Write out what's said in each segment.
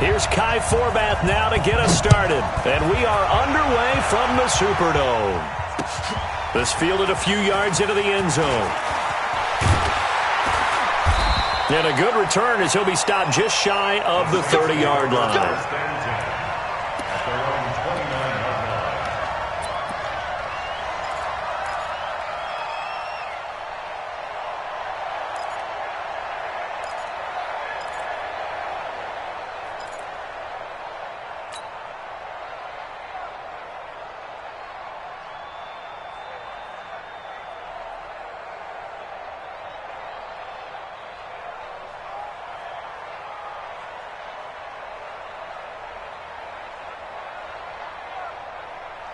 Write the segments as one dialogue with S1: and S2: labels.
S1: Here's Kai Forbath now to get us started. And we are underway from the Superdome. This fielded a few yards into the end zone. And a good return as he'll be stopped just shy of the 30-yard line.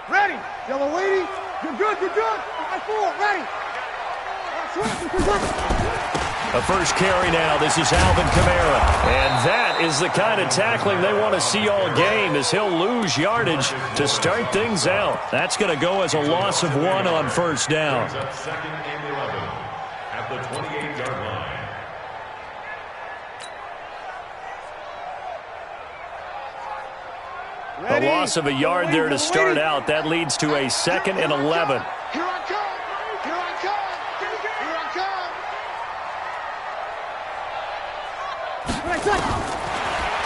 S2: Ready. Yellow lady. You're good. You're good. I-4. Ready.
S1: A first carry now. This is Alvin Kamara. And that is the kind of tackling they want to see all game, as he'll lose yardage to start things out. That's going to go as a loss of 1 on first down.
S3: Second and 11 at the 28-yard line.
S1: A loss of a yard there to start out. That leads to a 2nd and 11.
S2: Here I come. Here I come. Here I come.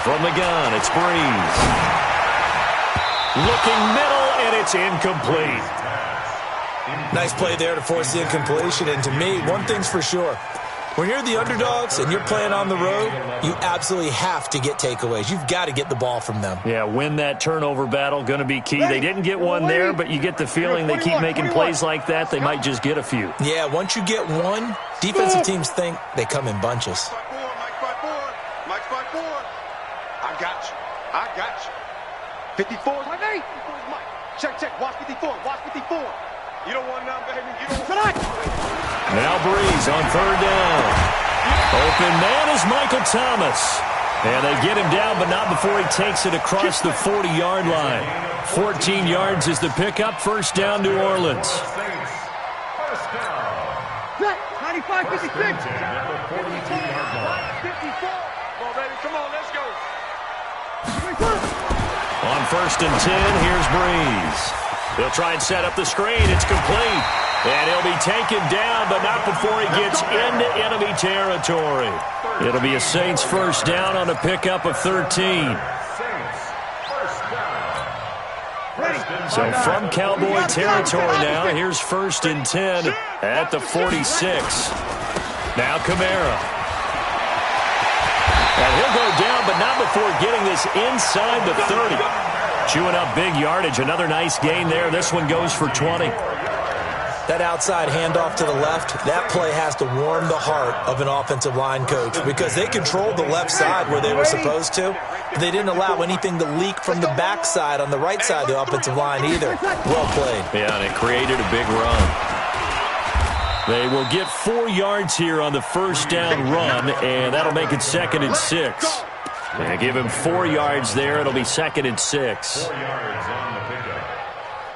S1: From the gun, it's Breeze. Looking middle, and it's incomplete.
S4: Nice play there to force the incompletion. And to me, one thing's for sure. When you're the underdogs and you're playing on the road, you absolutely have to get takeaways. You've got to get the ball from them.
S1: Yeah, win that turnover battle, going to be key. They didn't get one there, but you get the feeling they keep making plays like that, they might just get a few.
S4: Yeah, once you get one, defensive teams think they come in bunches.
S2: Mike 5-4. I got you. I got you. 54 is my name. 54 is Mike. Check. Watch 54. Watch 54. You don't want none, baby. You don't want none.
S1: Now Breeze on 3rd down. Open man is Michael Thomas. And they get him down, but not before he takes it across the 40-yard line. 14 yards is the pickup. First down, New Orleans.
S2: 95, 56. 54. Come on, baby. Come on, let's go.
S1: On 1st and 10, here's Breeze. They'll try and set up the screen. It's complete. And he'll be taken down, but not before he gets into enemy territory. It'll be a Saints first down on a pickup of 13. So from Cowboy territory now, here's 1st and 10 at the 46. Now Kamara. And he'll go down, but not before getting this inside the 30. Chewing up big yardage. Another nice gain there. This one goes for 20.
S4: That outside handoff to the left, that play has to warm the heart of an offensive line coach because they controlled the left side where they were supposed to. But they didn't allow anything to leak from the backside on the right side of the offensive line either. Well played.
S1: Yeah, and it created a big run. They will get 4 yards here on the first down run, and that'll make it 2nd and 6. And give him 4 yards there. It'll be 2nd and 6.
S3: 4 yards on the pickup.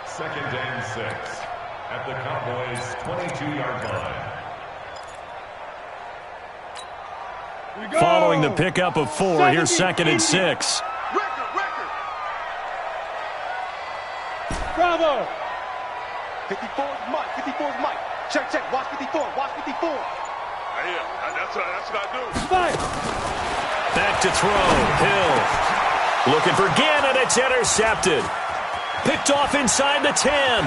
S3: 2nd and 6 at the Cowboys' 22-yard line.
S1: Following the pickup of 4, here's 2nd and 6.
S2: Record. Bravo. 54 is Mike. 54 is Mike. Check. Watch 54. Watch 54. Yeah, that's what I do. Fire.
S1: Back to throw. Hill. Looking for Gannon. It's intercepted. Picked off inside the 10.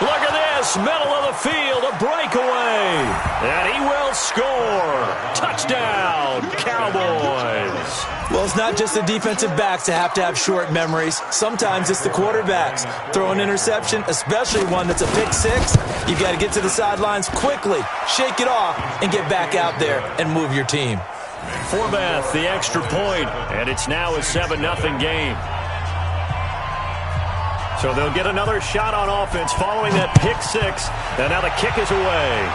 S1: Look at this. Middle of the field. A breakaway. And he will score. Touchdown, Cowboys.
S4: Well, it's not just the defensive backs that have to have short memories. Sometimes it's the quarterbacks. Throw an interception, especially one that's a pick six, you've got to get to the sidelines quickly, shake it off, and get back out there and move your team.
S1: Forbath, the extra point, and it's now a 7-0 game. So they'll get another shot on offense following that pick six, and now the kick is away.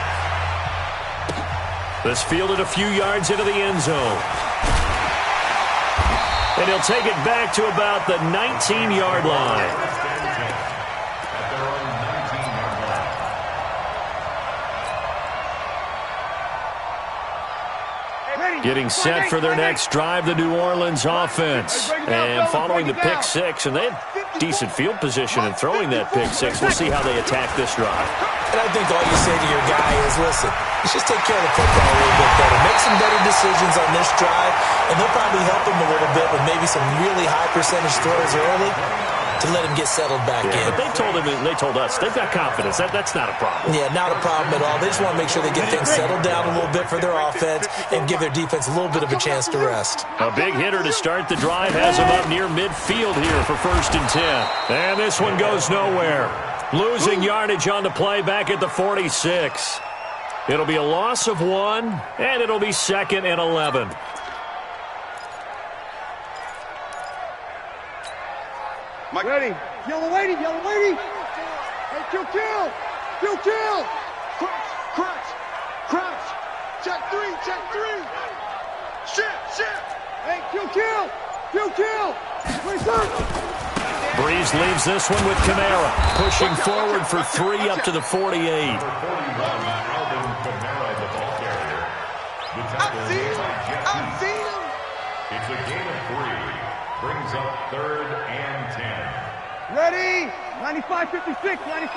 S1: This fielded a few yards into the end zone. And he'll take it back to about the 19-yard line. Getting set for their next drive, the New Orleans offense. And following the pick six, and they had decent field position in throwing that pick six. We'll see how they attack this drive.
S4: And I think all you say to your guy is, listen, let's just take care of the football a little bit better. Make some better decisions on this drive, and they'll probably help him a little bit with maybe some really high percentage throws early to let him get settled back in.
S1: But they told us, they've got confidence. That's not a problem.
S4: Yeah, not a problem at all. They just want to make sure they get things settled down a little bit for their offense and give their defense a little bit of a chance to rest.
S1: A big hitter to start the drive has him up near midfield here for 1st and 10. And this one goes nowhere. Losing yardage on the play back at the 46. It'll be a loss of 1, and it'll be 2nd and 11.
S2: Mike. Ready. Yellow lady. Hey, kill. Crouch. Check three. Shit. Hey, kill.
S1: Breeze leaves this one with Kamara, pushing forward for 3 up to the 48.
S2: I've seen him.
S3: It's a gain of 3. Brings up 3rd and 10.
S2: Ready? 95-56. Hey,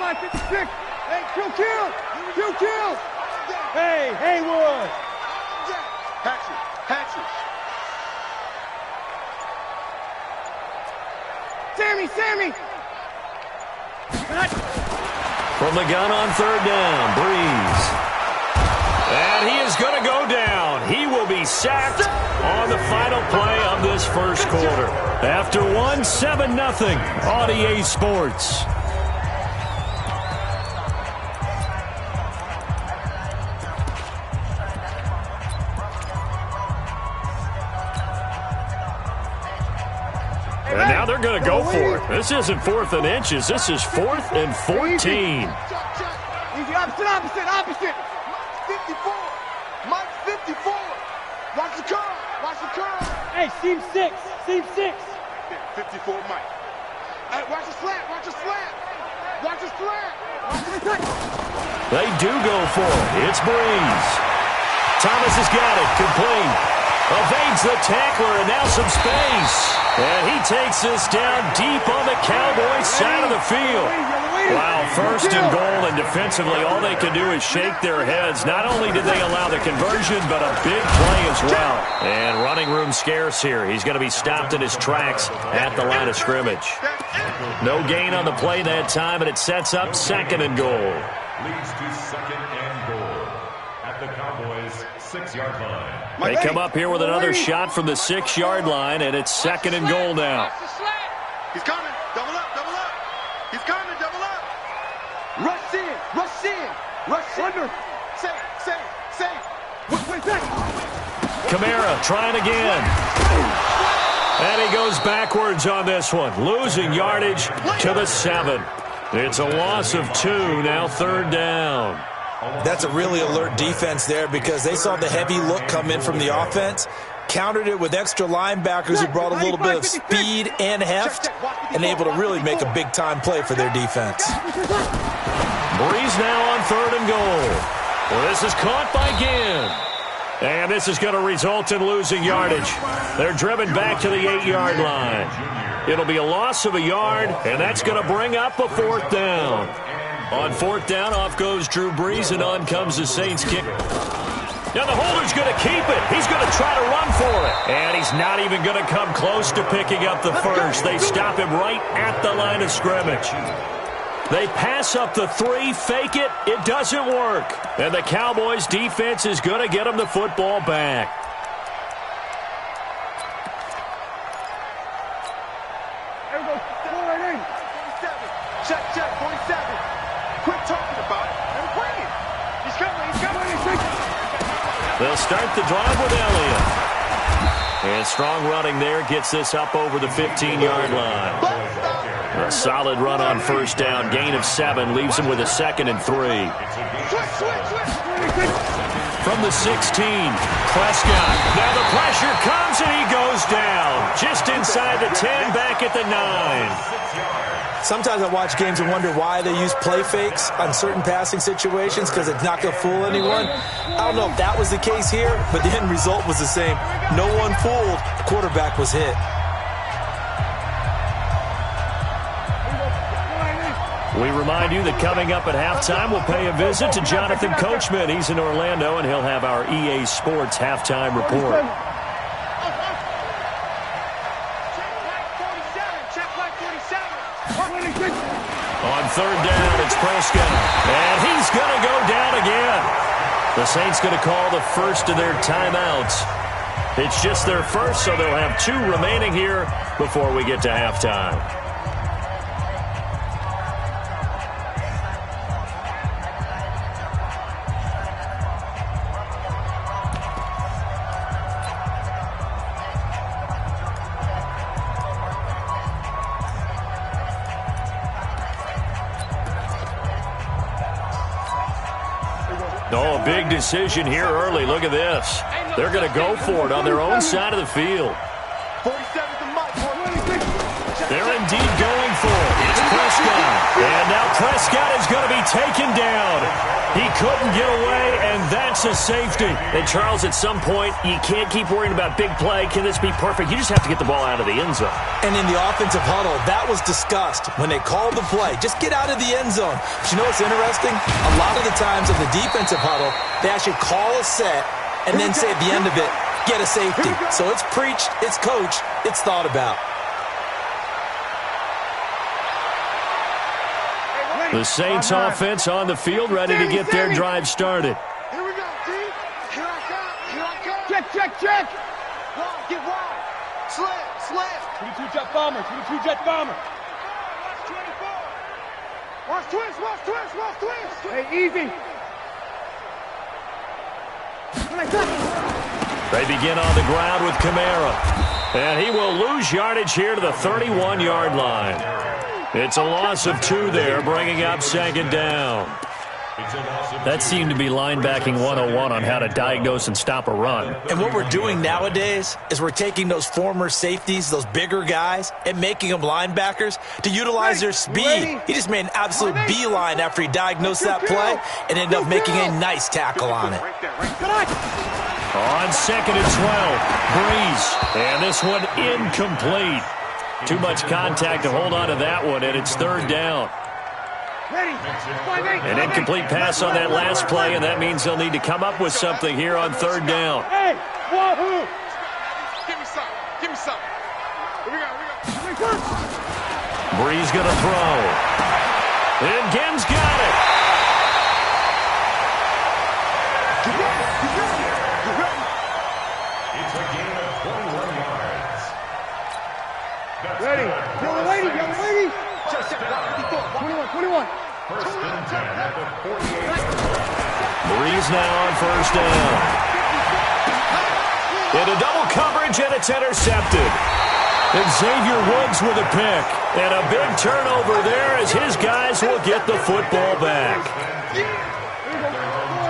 S2: kill. Hey, Haywood. Hatchet. Sammy.
S1: From the gun on 3rd down, Breeze. And he is going to go down. He will be sacked on the final play of this first quarter. After 7-0 on EA Sports. And now they're going to go for it. This isn't 4th and inches. This is 4th and 14.
S2: Easy, opposite. 54. Mike 54. Watch the curve.
S5: Hey, seam 6.
S2: 54 Mike. Hey, watch the slant.
S1: They do go for it. It's Breeze. Thomas has got it. Complete. Evades the tackler, and now some space. And he takes this down deep on the Cowboys side of the field. Wow, 1st and goal, and defensively all they can do is shake their heads. Not only did they allow the conversion, but a big play as well. And running room scarce here. He's going to be stopped in his tracks at the line of scrimmage. No gain on the play that time, and it sets up 2nd and goal.
S3: Leads to 2nd and goal at the Cowboys' 6-yard line.
S1: They come up here with another shot from the 6-yard line, and it's 2nd and goal now.
S2: He's coming. Double up. He's coming. Double up. Rush in. Under. Safe. Wait.
S1: Kamara trying again. And he goes backwards on this one, losing yardage to the 7. It's a loss of 2, now 3rd down.
S4: That's a really alert defense there because they saw the heavy look come in from the offense, countered it with extra linebackers who brought a little bit of speed and heft, and able to really make a big-time play for their defense.
S1: Breeze now on 3rd and goal. Well, this is caught by Ginn. And this is going to result in losing yardage. They're driven back to the 8-yard line. It'll be a loss of a yard, and that's going to bring up a 4th down. On 4th down, off goes Drew Brees, and on comes the Saints kick. Now the holder's going to keep it. He's going to try to run for it. And he's not even going to come close to picking up the first. They stop him right at the line of scrimmage. They pass up the 3, fake it. It doesn't work. And the Cowboys' defense is going to get them the football back.
S2: There we go. 47. Check. 47. Quit talking about it. And bring it. He's coming.
S1: They'll start the drive with Elliott. And strong running there gets this up over the 15-yard line. A solid run on 1st down. Gain of 7 leaves him with a 2nd and 3. from the 16. Prescott. Now the pressure comes and he goes down. Just inside the 10, back at the 9.
S4: Sometimes I watch games and wonder why they use play fakes on certain passing situations because it's not going to fool anyone. I don't know if that was the case here, but the end result was the same. No one fooled. The quarterback was hit.
S1: We remind you that coming up at halftime, we'll pay a visit to Jonathan Coachman. He's in Orlando, and he'll have our EA Sports halftime report. On third down, it's Prescott. And he's going to go down again. The Saints going to call the first of their timeouts. It's just their first, so they'll have 2 remaining here before we get to halftime. Oh, a big decision here early. Look at this. They're going to go for it on their own side of the field. They're indeed going for it. It's Prescott. And now Prescott is going to be taken down. He couldn't get away, and that's a safety. And, Charles, at some point, you can't keep worrying about big play. Can this be perfect? You just have to get the ball out of the end zone.
S4: And in the offensive huddle, that was discussed when they called the play. Just get out of the end zone. But you know what's interesting? A lot of the times in the defensive huddle, they actually call a set and then say at the end of it, get a safety. So it's preached, it's coached, it's thought about.
S1: The Saints offense on the field, ready to get their drive started.
S2: Here we go, D. Here I come. Here I come. Check. Wide, get wide. Slam.
S5: 22 jet bomber. 22 jet bomber.
S2: Watch 24. Watch twist.
S5: Hey, easy.
S1: They begin on the ground with Kamara. And he will lose yardage here to the 31-yard line. It's a loss of 2 there, bringing up second down. That seemed to be linebacking 101 on how to diagnose and stop a run.
S4: And what we're doing nowadays is we're taking those former safeties, those bigger guys, and making them linebackers to utilize their speed. He just made an absolute beeline after he diagnosed that play and ended up making a nice tackle on it.
S1: On second and 12, Breeze. And this one incomplete. Too much contact to hold on to that one, and it's third down. An incomplete pass on that last play, and that means they'll need to come up with something here on third down.
S5: Hey, wahoo!
S2: Give me some. Here we go.
S1: Breeze going to throw. And Gibbs got it.
S3: It's a gain of 21 yards.
S5: Ready. Yellow lady. 21.
S3: First and 10 at the 48.
S1: Breeze now on first down. Into double coverage, and it's intercepted. And Xavier Woods with a pick. And a big turnover there as his guys will get the football back.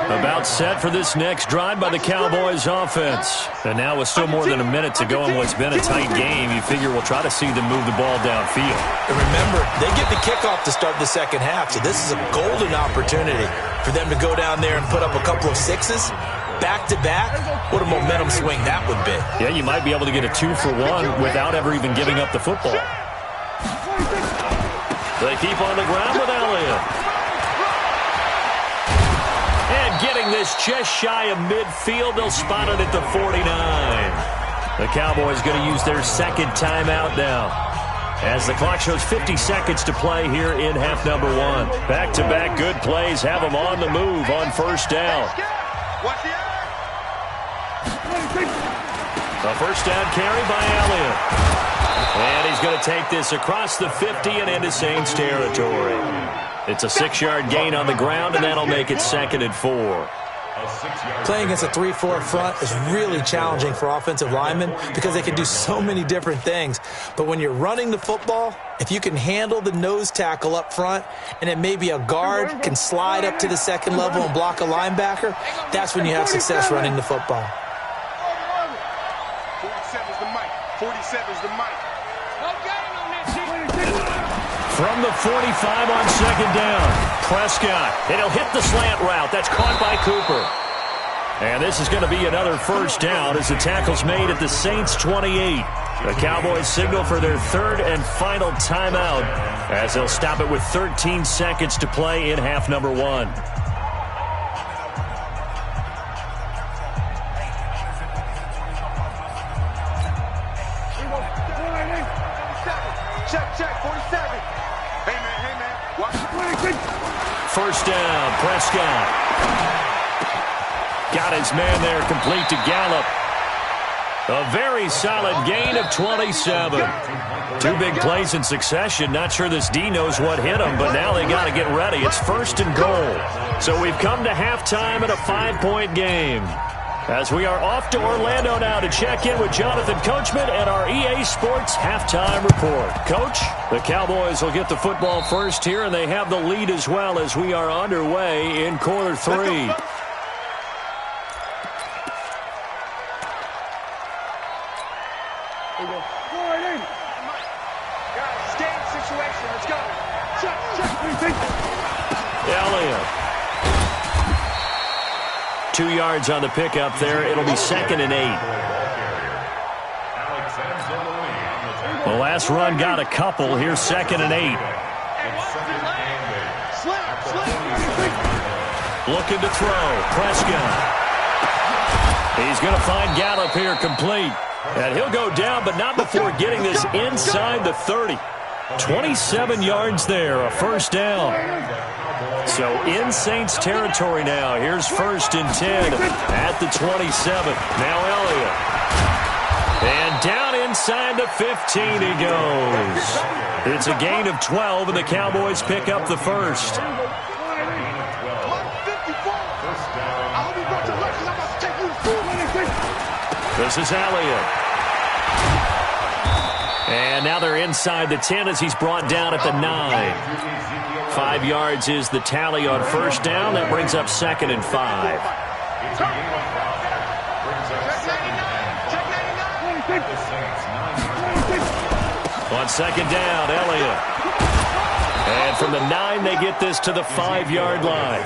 S1: About set for this next drive by the Cowboys offense. And now with still more than a minute to go in what's been a tight game, you figure we'll try to see them move the ball downfield.
S4: And remember, they get the kickoff to start the second half, so this is a golden opportunity for them to go down there and put up a couple of sixes back-to-back. What a momentum swing that would be.
S1: Yeah, you might be able to get a 2-for-1 without ever even giving up the football. They keep on the ground with Elliott. And getting this just shy of midfield, they'll spot it at the 49. The Cowboys going to use their second timeout now, as the clock shows 50 seconds to play here in half number 1. Back-to-back good plays have them on the move on first down. A first down carry by Elliott. And he's going to take this across the 50 and into Saints territory. It's a 6-yard gain on the ground, and that'll make it second and 4.
S4: Playing against a 3-4 front is really challenging for offensive linemen because they can do so many different things. But when you're running the football, if you can handle the nose tackle up front and then maybe a guard can slide up to the second level and block a linebacker, that's when you have success running the football.
S2: 47's the mic. 47's the mic.
S1: From the 45 on second down, Prescott. And he'll hit the slant route. That's caught by Cooper. And this is going to be another first down as the tackle's made at the Saints 28. The Cowboys signal for their third and final timeout as they'll stop it with 13 seconds to play in half number 1.
S2: Check, 47. Hey, man. Watch it.
S1: First down, Prescott. Got his man there, complete to Gallup. A very solid gain of 27. 2 big plays in succession. Not sure this D knows what hit him, but now they got to get ready. It's first and goal. So we've come to halftime in a 5-point game. As we are off to Orlando now to check in with Jonathan Coachman and our EA Sports halftime report. Coach, the Cowboys will get the football first here, and they have the lead as well as we are underway in quarter 3. Elliott. 2 yards on the pickup there. It'll be second and 8. The last run got a couple. Here's second and 8. Looking to throw. Prescott. He's going to find Gallup here complete. And he'll go down, but not before getting this inside the 30. 27 yards there, a first down. So in Saints territory now. Here's first and 10 at the 27. Now Elliott. And down inside the 15 he goes. It's a gain of 12, and the Cowboys pick up the first. This is Elliott. And now they're inside the 10 as he's brought down at the 9. 5 yards is the tally on first down. That brings up second and 5. On second down, Elliott. And from the 9, they get this to the 5-yard line.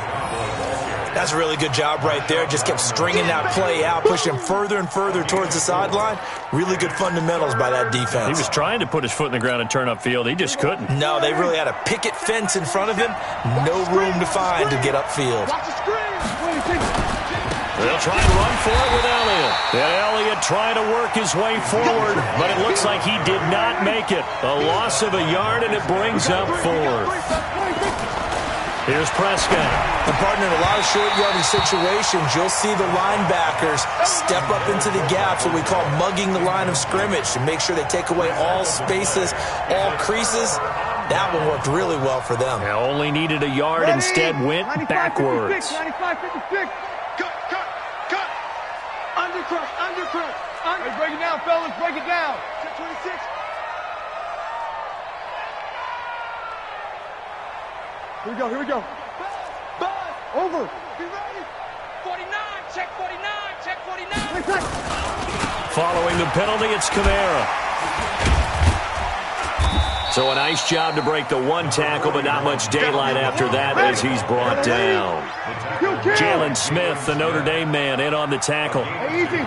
S4: That's a really good job right there. Just kept stringing that play out, pushing further and further towards the sideline. Really good fundamentals by that defense.
S1: He was trying to put his foot in the ground and turn upfield. He just couldn't.
S4: No, they really had a picket fence in front of him. No room to find to get upfield.
S1: They'll try and run for it with Elliott. And Elliott trying to work his way forward, but it looks like he did not make it. A loss of a yard, and it brings up 4th. Here's Prescott.
S4: And partner, in a lot of short yardage situations, you'll see the linebackers step up into the gaps, what we call mugging the line of scrimmage, to make sure they take away all spaces, all creases. That one worked really well for them.
S1: Now only needed a yard, instead went backwards.
S5: 95, 56.
S2: Cut. Undercrush.
S5: Hey, break it down, fellas. Break it down.
S2: 26.
S5: Here we go.
S2: Buzz.
S5: Over.
S2: Be ready.
S6: 49. Check 49.
S1: Following the penalty, it's Kamara. So a nice job to break the 1 tackle, but not much daylight after that as he's brought down. Jalen Smith, the Notre Dame man, in on the tackle.
S5: Hey, easy.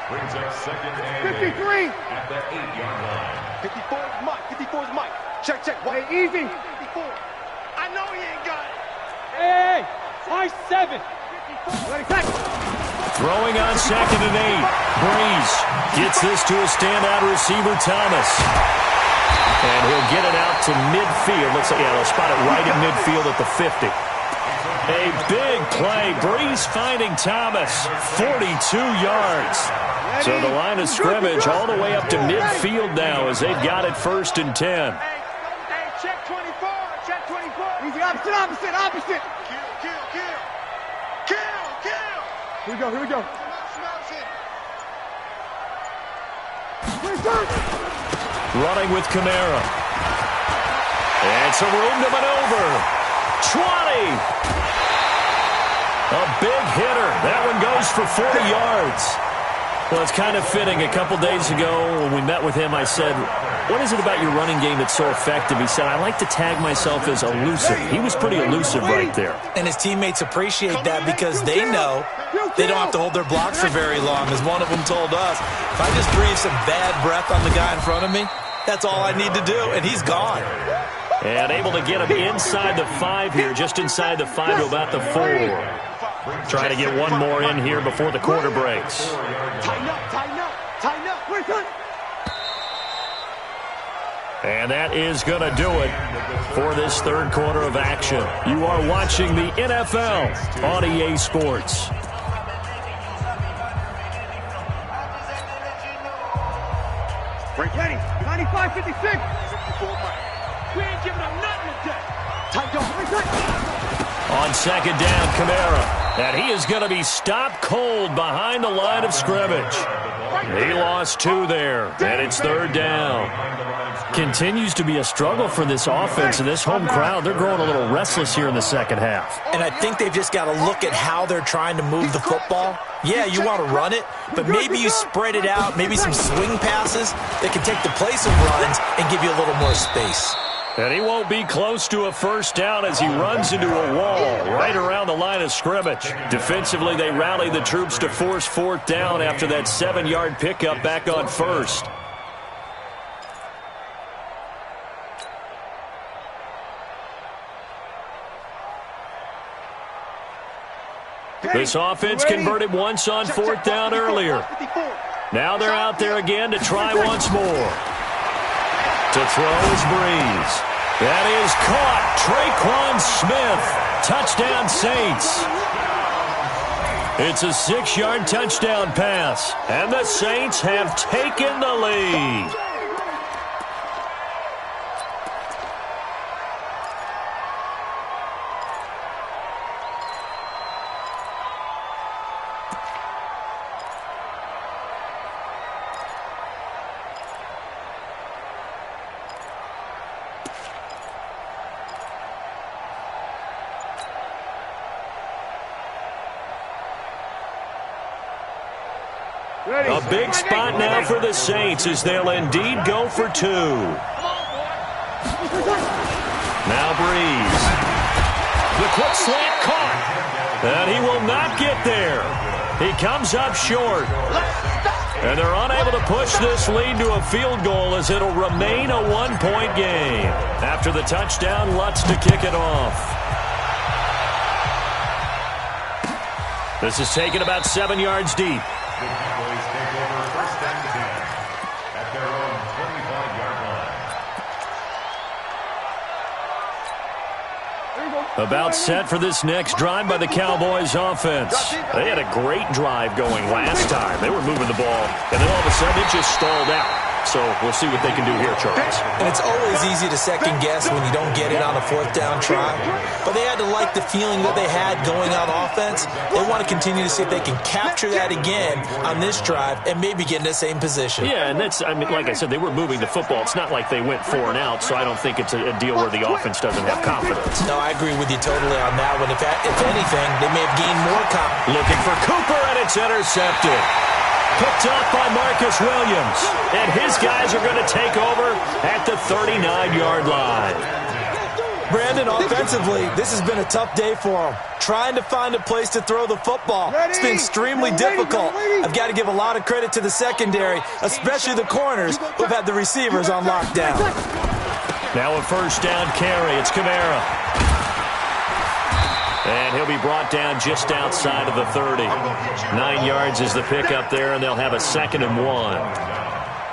S3: Brings up second and
S5: 53.
S3: at the 8-yard line.
S2: 54's Mike. Check.
S5: Hey, easy.
S2: 54. I know he ain't got it.
S5: Hey, high 7. Ready, set.
S1: Throwing on second and 8. Breeze gets this to a standout receiver, Thomas. And he'll get it out to midfield. They'll spot it right at midfield at the 50. A big play. Breeze finding Thomas. 42 yards. So the line of scrimmage all the way up to midfield now as they've got it first and 10.
S2: Hey, check 24. Check 24.
S5: Easy, opposite.
S2: Kill.
S5: Here we go, here we go.
S1: Running with Kamara. And some room to maneuver. 20. A big hitter. That one goes for 40 yards. Well, it's kind of fitting. A couple days ago when we met with him, I said, what is it about your running game that's so effective? He said, I like to tag myself as elusive. He was pretty elusive right there.
S4: And his teammates appreciate that because they know they don't have to hold their blocks for very long. As one of them told us, if I just breathe some bad breath on the guy in front of me, that's all I need to do, and he's gone.
S1: And able to get him inside the 5 here, just inside the 5 to about the 4. Trying to get one more in here before the quarter breaks.
S5: Tighten up, tighten up, tighten up. Wait, good.
S1: And that is going to do it for this third quarter of action. You are watching the NFL on EA Sports.
S5: Break ready. 95, 56.
S6: 54 Mike. We ain't giving up nothing today.
S5: Tight go. Wait, good.
S1: On second down, Kamara. And he is going to be stopped cold behind the line of scrimmage. He lost 2 there, and it's third down. Continues to be a struggle for this offense and this home crowd. They're growing a little restless here in the second half.
S4: And I think they've just got to look at how they're trying to move the football. Yeah, you want to run it, but maybe you spread it out, maybe some swing passes that can take the place of runs and give you a little more space.
S1: And he won't be close to a first down as he runs into a wall right around the line of scrimmage. Defensively, they rally the troops to force fourth down after that 7-yard pickup back on first. This offense converted once on fourth down earlier. Now they're out there again to try once more. To throw is Breeze. That is caught. Traquan Smith. Touchdown, Saints. It's a 6-yard touchdown pass. And the Saints have taken the lead. A big spot now for the Saints as they'll indeed go for 2. Now Breeze. The quick slant caught. And he will not get there. He comes up short. And they're unable to push this lead to a field goal as it'll remain a 1-point game. After the touchdown, Lutz to kick it off. This is taken about 7 yards deep.
S3: The Cowboys take over first and 10 at their own 25-yard line.
S1: About set for this next drive by the Cowboys offense. They had a great drive going last time. They were moving the ball, and then all of a sudden it just stalled out. So we'll see what they can do here, Charles.
S4: And it's always easy to second guess when you don't get it on a fourth down try. But they had to like the feeling that they had going on offense. They want to continue to see if they can capture that again on this drive and maybe get in the same position.
S1: Yeah, and that's, I mean, like I said, they were moving the football. It's not like they went 4 and out, so I don't think it's a deal where the offense doesn't have confidence.
S4: No, I agree with you totally on that one. If anything, they may have gained more confidence.
S1: Looking for Cooper, and it's intercepted. Picked up by Marcus Williams. And his guys are going to take over at the 39-yard line.
S4: Brandon, offensively, this has been a tough day for them. Trying to find a place to throw the football. It's been extremely difficult. I've got to give a lot of credit to the secondary, especially the corners who've had the receivers on lockdown.
S1: Now a first down carry. It's Kamara. And he'll be brought down just outside of the 30. 9 yards is the pickup there, and they'll have a 2nd and 1.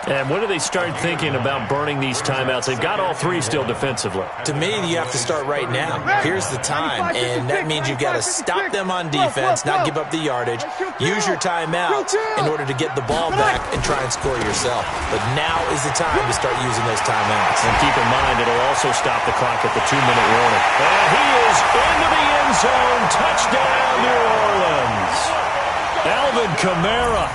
S1: And when do they start thinking about burning these timeouts? They've got all 3 still defensively.
S4: To me, you have to start right now. Here's the time, and that means you've got to stop them on defense, not give up the yardage, use your timeouts in order to get the ball back and try and score yourself. But now is the time to start using those timeouts.
S1: And keep in mind, it'll also stop the clock at the 2-minute warning. And he is into the end zone. Touchdown, New Orleans. Alvin Kamara,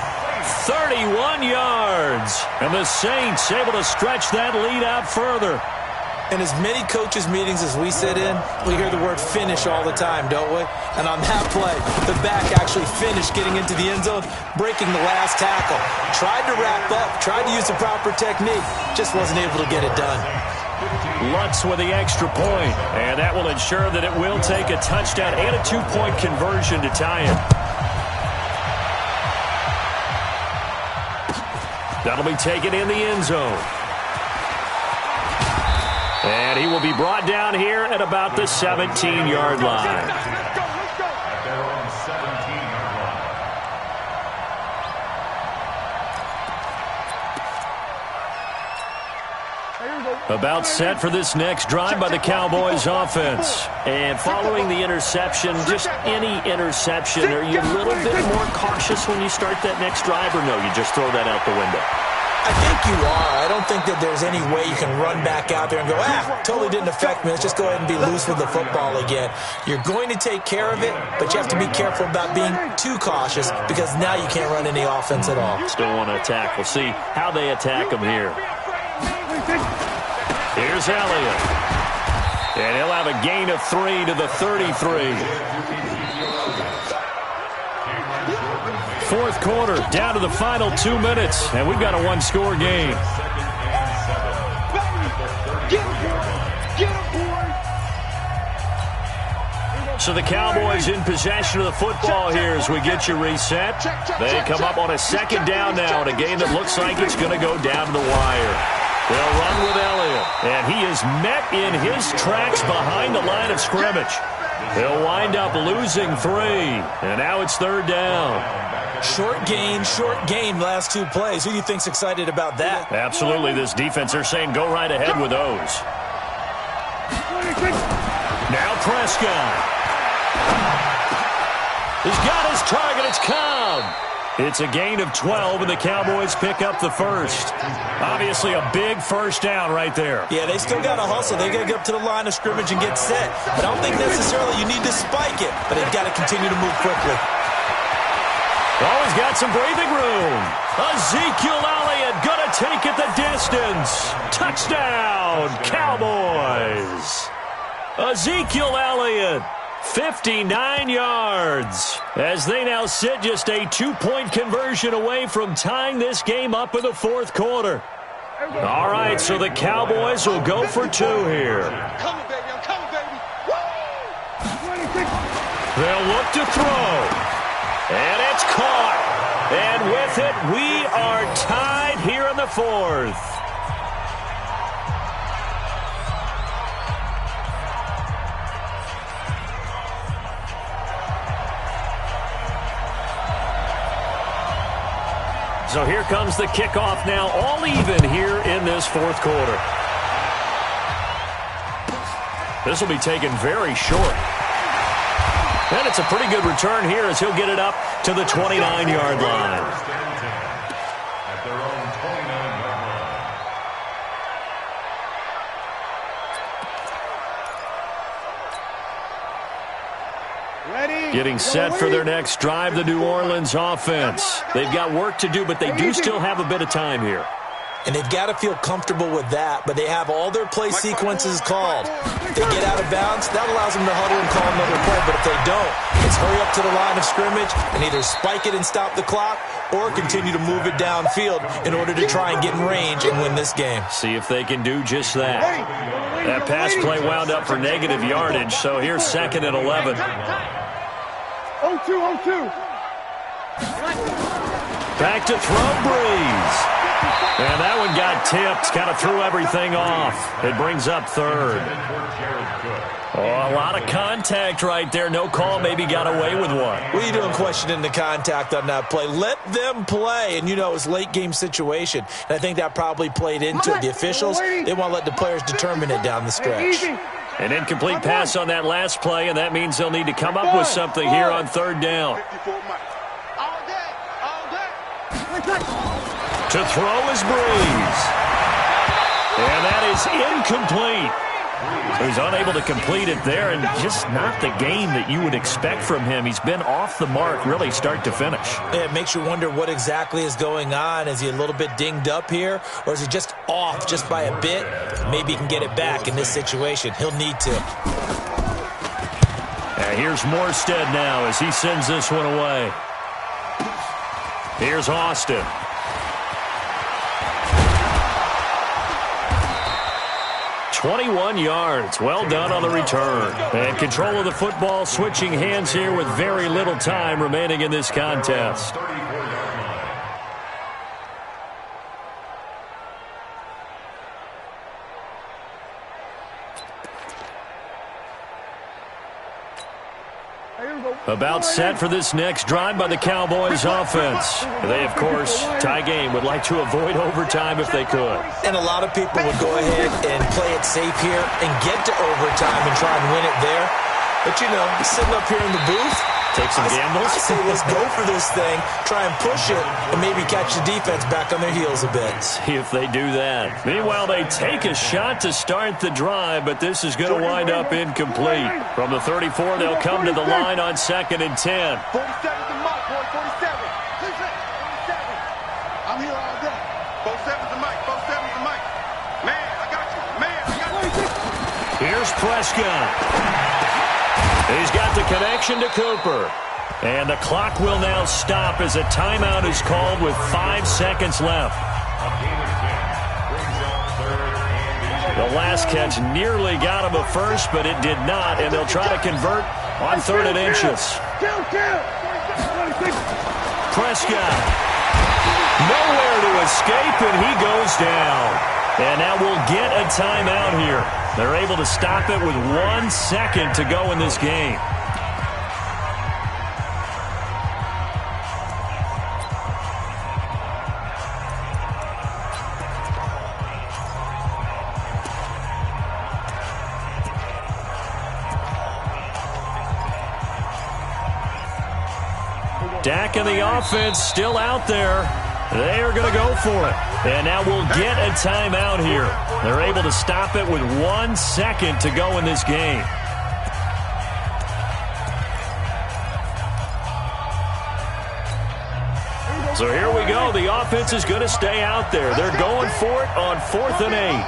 S1: 31 yards. And the Saints able to stretch that lead out further.
S4: In as many coaches' meetings as we sit in, we hear the word finish all the time, don't we? And on that play, the back actually finished getting into the end zone, breaking the last tackle. Tried to wrap up, tried to use the proper technique, just wasn't able to get it done.
S1: Lutz with the extra point, and that will ensure that it will take a touchdown and a 2-point conversion to tie it. That'll be taken in the end zone. And he will be brought down here at about the 17-yard line.
S3: At their own 17-yard line.
S1: About set for this next drive by the Cowboys offense. And following the interception, just any interception, are you a little bit more cautious when you start that next drive, or no, you just throw that out the window?
S4: I think you are. I don't think that there's any way you can run back out there and go, totally didn't affect me. Let's just go ahead and be loose with the football again. You're going to take care of it, but you have to be careful about being too cautious because now you can't run any offense at all.
S1: Still want to attack. We'll see how they attack him here. Here's Elliott. And he'll have a gain of 3 to the 33. Fourth quarter, down to the final 2 minutes, and we've got a one-score game. So the Cowboys in possession of the football here as we get you reset. They come up on a second down now in a game that looks like it's going to go down to the wire. They'll run with Elliott, and he is met in his tracks behind the line of scrimmage. He'll wind up losing 3, and now it's third down.
S4: Short gain, last 2 plays. Who do you think's excited about that?
S1: Absolutely, this defense, they're saying go right ahead with those. Now Prescott. He's got his target, it's Cobb. It's a gain of 12, and the Cowboys pick up the first. Obviously a big first down right there.
S4: Yeah, they still got to hustle. They got to get up to the line of scrimmage and get set. But I don't think necessarily you need to spike it, but they've got to continue to move quickly.
S1: Oh, he's got some breathing room. Ezekiel Elliott going to take it the distance. Touchdown, Cowboys. Ezekiel Elliott, 59 yards, as they now sit just a 2-point conversion away from tying this game up in the fourth quarter. All right, so the Cowboys will go for 2 here.
S2: I'm coming, baby. I'm coming, baby. Woo!
S1: They'll look to throw. And it's caught. And with it, we are tied here in the fourth. So here comes the kickoff now, all even here in this fourth quarter. This will be taken very short. And it's a pretty good return here as he'll get it up to the 29-yard line.
S3: At their own 29-yard line.
S1: Getting set for their next drive, the New Orleans offense. They've got work to do, but they do still have a bit of time here.
S4: And they've got to feel comfortable with that, but they have all their play sequences called. If they get out of bounds, that allows them to huddle and call another play, but if they don't, it's hurry up to the line of scrimmage and either spike it and stop the clock or continue to move it downfield in order to try and get in range and win this game.
S1: See if they can do just that. That pass play wound up for negative yardage, so here's 2nd and 11.
S5: 0-2.
S1: Back to throw, Breeze. And that one got tipped, kind of threw everything off. It brings up 3rd. Oh, a lot of contact right there. No call, maybe got away with one.
S4: What are you doing questioning the contact on that play? Let them play. And, you know, it's late-game situation. And I think that probably played into it. The officials, they want to let the players determine it down the stretch.
S1: An incomplete pass on that last play, and that means they'll need to come up with something here on 3rd down. To throw is Breeze. And that is incomplete. So he's unable to complete it there, and just not the game that you would expect from him. He's been off the mark really start to finish.
S4: It makes you wonder what exactly is going on. Is he a little bit dinged up here, or is he just off just by a bit? Maybe he can get it back in this situation. He'll need to.
S1: Here's Morstead now as he sends this one away. Here's Austin. "21 yards. Well done on the return. And control of the football, switching hands here with very little time remaining in this contest. About set for this next drive by the Cowboys offense. They, of course, tie game, would like to avoid overtime if they could.
S4: And a lot of people would go ahead and play it safe here and get to overtime and try and win it there. But, you know, sitting up here in the booth,
S1: take some gambles.
S4: I say let's go for this thing, try and push it, and maybe catch the defense back on their heels a bit.
S1: See if they do that. Meanwhile, they take a shot to start the drive, but this is going to wind up incomplete. From the 34, they'll come to the line on 2nd and 10.
S2: 47's the mic, boy, 47. 47. I'm here all day. 47's the mic, 47's the mic. Man, I got you. Man, I got you.
S1: Here's Prescott. He's got the connection to Cooper. And the clock will now stop as a timeout is called with 5 seconds left. The last catch nearly got him a first, but it did not, and they'll try to convert on 3rd and inches. Prescott. Nowhere to escape, and he goes down. And now we'll get a timeout here. They're able to stop it with 1 second to go in this game. Dak and the offense still out there. They are going to go for it. And now we'll get a timeout here. They're able to stop it with 1 second to go in this game. So here we go. The offense is going to stay out there. They're going for it on 4th and 8.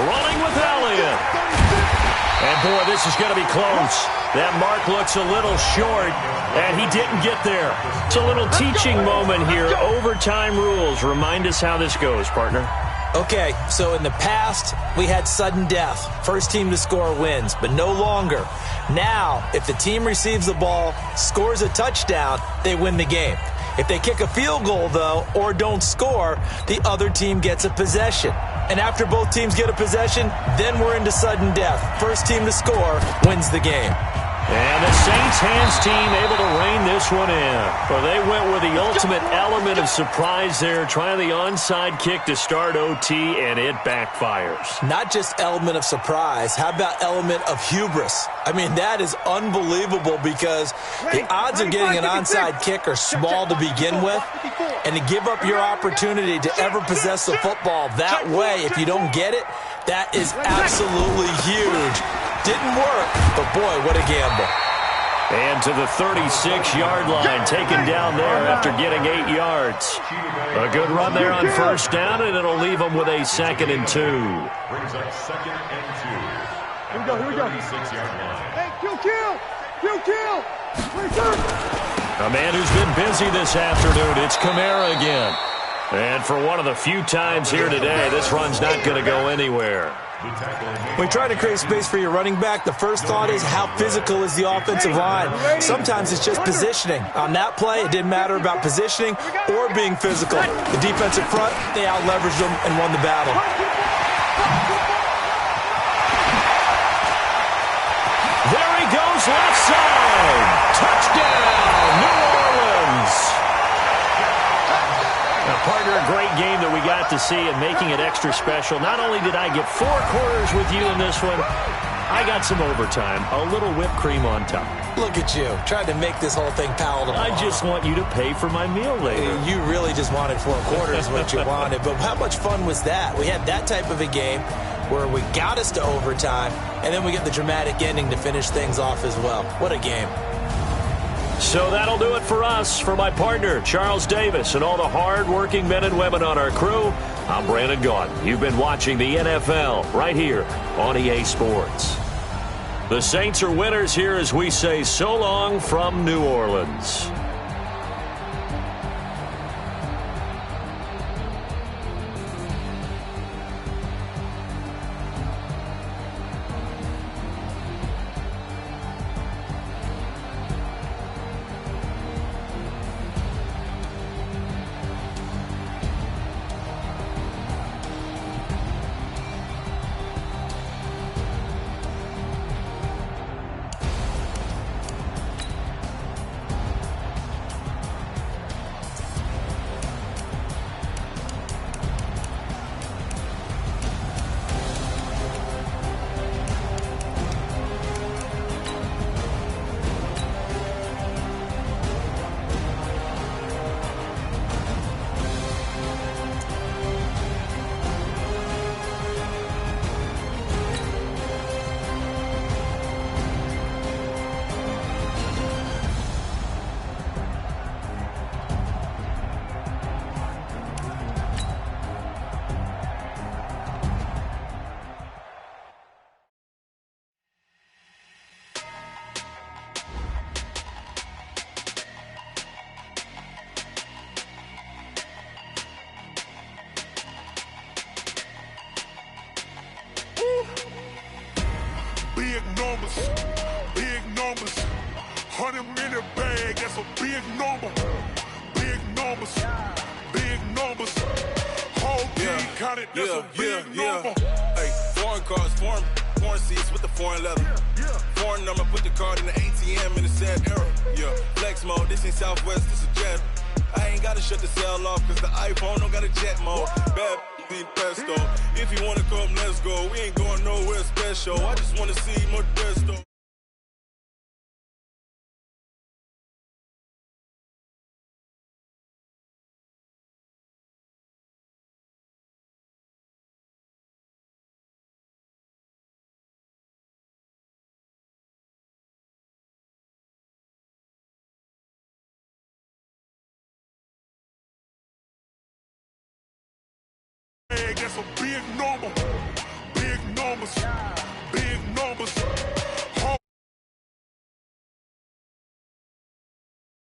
S1: Running with Elliott. And, boy, this is going to be close. That mark looks a little short, and he didn't get there. It's a little teaching moment here. Overtime rules. Remind us how this goes, partner.
S4: Okay, so in the past, we had sudden death. First team to score wins, but no longer. Now, if the team receives the ball, scores a touchdown, they win the game. If they kick a field goal, though, or don't score, the other team gets a possession. And after both teams get a possession, then we're into sudden death. First team to score wins the game.
S1: And the Saints hands team able to rein this one in. Well, they went with the ultimate element of surprise there, trying the onside kick to start OT, and it backfires.
S4: Not just element of surprise. How about element of hubris? I mean, that is unbelievable because the odds of getting an onside kick are small to begin with. And to give up your opportunity to ever possess the football that way, if you don't get it, that is absolutely huge. Didn't work, but boy, what a gamble.
S1: And to the 36-yard line, taken down there after getting 8 yards. A good run there on first down, and it'll leave them with a 2nd and 2.
S3: Brings up 2nd and 2.
S5: Here we go, here we go.
S3: 36-yard line.
S5: Hey, kill.
S1: A man who's been busy this afternoon, it's Kamara again. And for one of the few times here today, this run's not going to go anywhere.
S4: When you try to create space for your running back, the first thought is how physical is the offensive line. Sometimes it's just positioning. On that play, it didn't matter about positioning or being physical. The defensive front, they out-leveraged them and won the battle.
S1: There he goes, left side. Touchdown, New Orleans. Now, partner, a great game that we got to see and making it extra special. Not only did I get 4 quarters with you in this one, I got some overtime, a little whipped cream on top.
S4: Look at you, trying to make this whole thing palatable.
S1: I just want you to pay for my meal later.
S4: You really just wanted 4 quarters, what you wanted. But how much fun was that? We had that type of a game. where we got us to overtime, and then we get the dramatic ending to finish things off as well. What a game.
S1: So that'll do it for us. For my partner, Charles Davis, and all the hard-working men and women on our crew, I'm Brandon Gaudin. You've been watching the NFL right here on EA Sports. The Saints are winners here as we say so long from New Orleans.
S7: Big numbers, 100-minute bag, that's a big number. Big numbers, whole team counted, that's a big number.
S8: Hey, foreign cars, foreign seats with the foreign leather. Foreign number, put the card in the ATM in the sad era. Yeah, flex mode, this ain't Southwest, this a jet. I ain't gotta shut the cell off, cause the iPhone don't got a jet mode. Bad need pesto. If you wanna come, let's go. We ain't going nowhere special. I just wanna see Modesto.
S7: That's a big number. Big numbers.